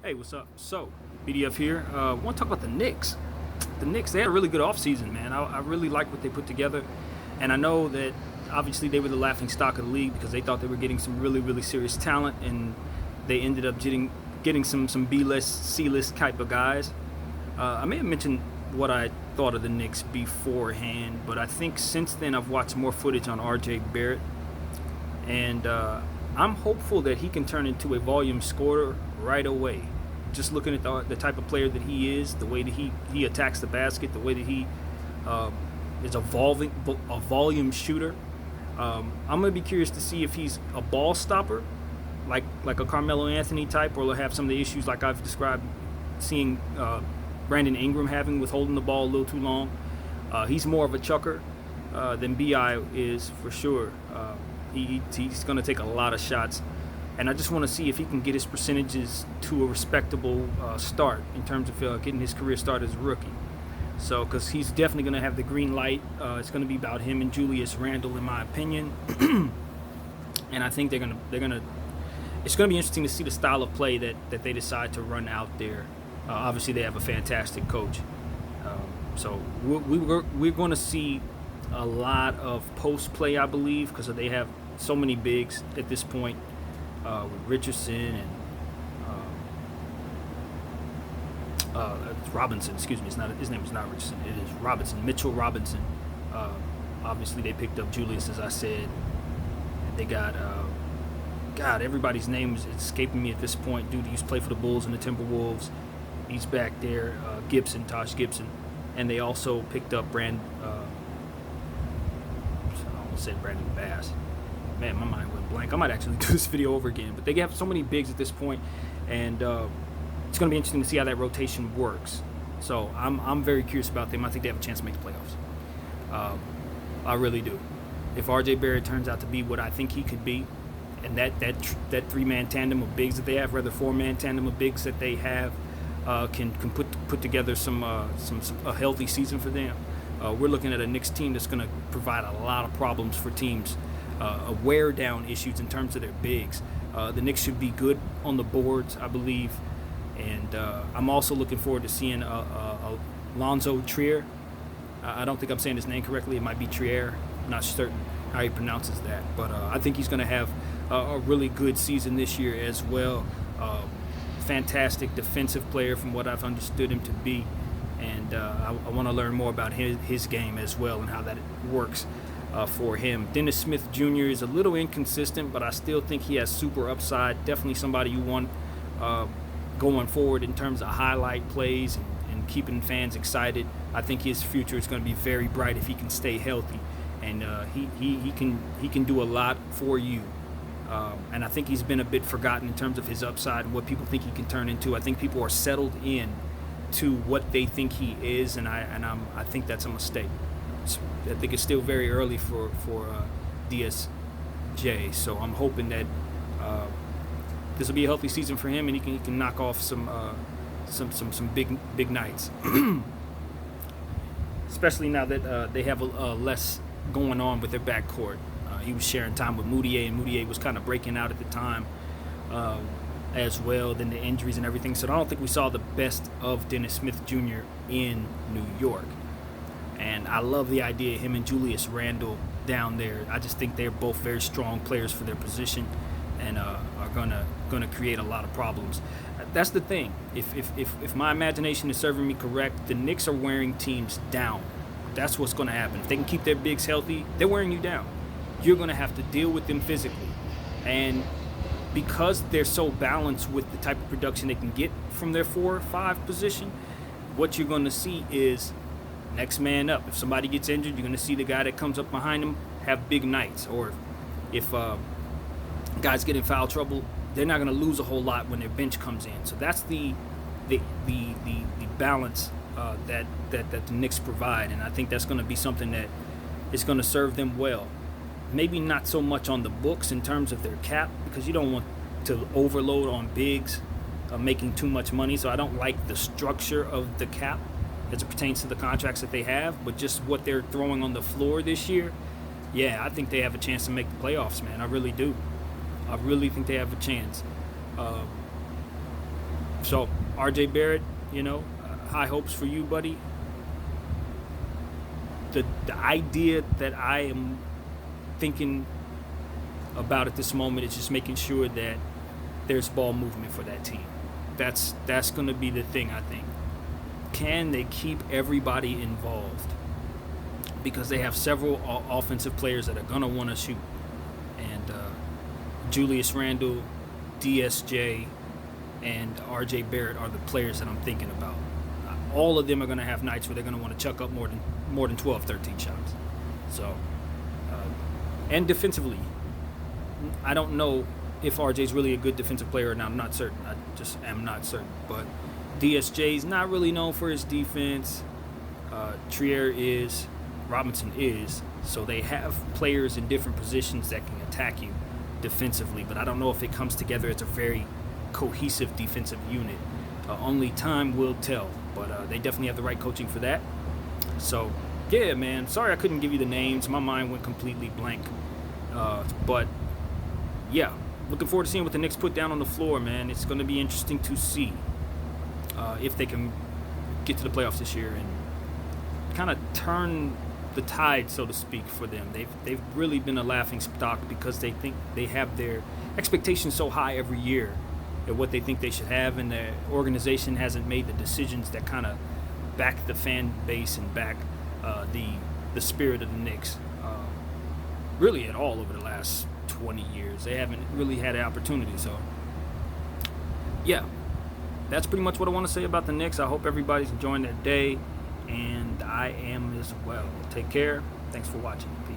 Hey, what's up? So, BDF here. Want to talk about the Knicks. The Knicks, they had a really good offseason, man. I really like what they put together. And I know that obviously they were the laughing stock of the league because they thought they were getting some really, really serious talent. And they ended up getting some B-list, C-list type of guys. I may have mentioned what I thought of the Knicks beforehand, but I think since then I've watched more footage on R.J. Barrett. And I'm hopeful that he can turn into a volume scorer right away. Just looking at the type of player that he is, the way that he attacks the basket, the way that he is a volume shooter. I'm gonna be curious to see if he's a ball stopper, like a Carmelo Anthony type, or will have some of the issues like I've described, seeing Brandon Ingram having with holding the ball a little too long. He's more of a chucker than Bi is for sure. He's going to take a lot of shots, and I just want to see if he can get his percentages to a respectable start in terms of getting his career started as a rookie. So, because he's definitely going to have the green light. It's going to be about him and Julius Randle, in my opinion. And I think they're gonna. It's going to be interesting to see the style of play that they decide to run out there. Obviously, they have a fantastic coach. So we're going to see a lot of post play, I believe, because they have so many bigs at this point, with Richardson and Robinson. Excuse me, his name is not Richardson. It is Robinson, Mitchell Robinson. Obviously, they picked up Julius, as I said. They got God. Everybody's name is escaping me at this point. Dude, he used to play for the Bulls and the Timberwolves. He's back there. Taj Gibson, and they also picked up I almost said Brandon Bass. Man, my mind went blank. I might actually do this video over again. But they have so many bigs at this point, and it's going to be interesting to see how that rotation works. So I'm very curious about them. I think they have a chance to make the playoffs. I really do. If R.J. Barrett turns out to be what I think he could be, and that three-man tandem of bigs that they have, rather four-man tandem of bigs that they have, can put together a healthy season for them. We're looking at a Knicks team that's going to provide a lot of problems for teams, wear-down issues in terms of their bigs. The Knicks should be good on the boards, I believe, and I'm also looking forward to seeing Alonzo Trier. I don't think I'm saying his name correctly. It might be Trier. I'm not certain how he pronounces that, but I think he's going to have a really good season this year as well. Fantastic defensive player from what I've understood him to be. And I want to learn more about his game as well and how that works for him. Dennis Smith Jr. is a little inconsistent, but I still think he has super upside. Definitely somebody you want going forward in terms of highlight plays and keeping fans excited. I think his future is going to be very bright if he can stay healthy, and he can do a lot for you. And I think he's been a bit forgotten in terms of his upside and what people think he can turn into. I think people are settled in to what they think he is, and I think that's a mistake. I think it's still very early for DSJ, so I'm hoping that this will be a healthy season for him, and he can knock off some big nights, especially now that they have less going on with their backcourt. He was sharing time with Moutier, and Moutier was kind of breaking out at the time as well, then the injuries and everything. So I don't think we saw the best of Dennis Smith Jr. in New York. And I love the idea of him and Julius Randle down there. I just think they're both very strong players for their position and are gonna create a lot of problems. That's the thing. If my imagination is serving me correct, the Knicks are wearing teams down. That's what's going to happen. If they can keep their bigs healthy, they're wearing you down. You're going to have to deal with them physically. And because they're so balanced with the type of production they can get from their 4 or 5 position, what you're going to see is next man up. If somebody gets injured, you're going to see the guy that comes up behind them have big nights. Or if guys get in foul trouble, they're not going to lose a whole lot when their bench comes in. So that's the balance that the Knicks provide, and I think that's going to be something that is going to serve them well. Maybe not so much on the books in terms of their cap, because you don't want to overload on bigs making too much money. So I don't like the structure of the cap as it pertains to the contracts that they have, but just what they're throwing on the floor this year, yeah, I think they have a chance to make the playoffs, man. I really do. I really think they have a chance. So, RJ Barrett, high hopes for you, buddy. The idea that I am thinking about at this moment is just making sure that there's ball movement for that team. That's going to be the thing, I think. Can they keep everybody involved? Because they have several offensive players that are going to want to shoot. And Julius Randle, DSJ, and RJ Barrett are the players that I'm thinking about. All of them are going to have nights where they're going to want to chuck up more than 12, 13 shots. So, and defensively, I don't know if RJ's really a good defensive player or not. I'm not certain. I just am not certain. But DSJ's not really known for his defense. Trier is. Robinson is. So they have players in different positions that can attack you defensively. But I don't know if it comes together as a very cohesive defensive unit. Only time will tell. But they definitely have the right coaching for that. So, yeah, man. Sorry I couldn't give you the names. My mind went completely blank. But, yeah. Looking forward to seeing what the Knicks put down on the floor, man. It's going to be interesting to see if they can get to the playoffs this year and kind of turn the tide, so to speak, for them. They've really been a laughing stock because they think they have their expectations so high every year at what they think they should have, and the organization hasn't made the decisions that kind of back the fan base and back the spirit of the Knicks really at all over the last 20 years. They haven't really had an opportunity. So, yeah, that's pretty much what I want to say about the Knicks. I hope everybody's enjoying their day, and I am as well. Take care. Thanks for watching. Peace.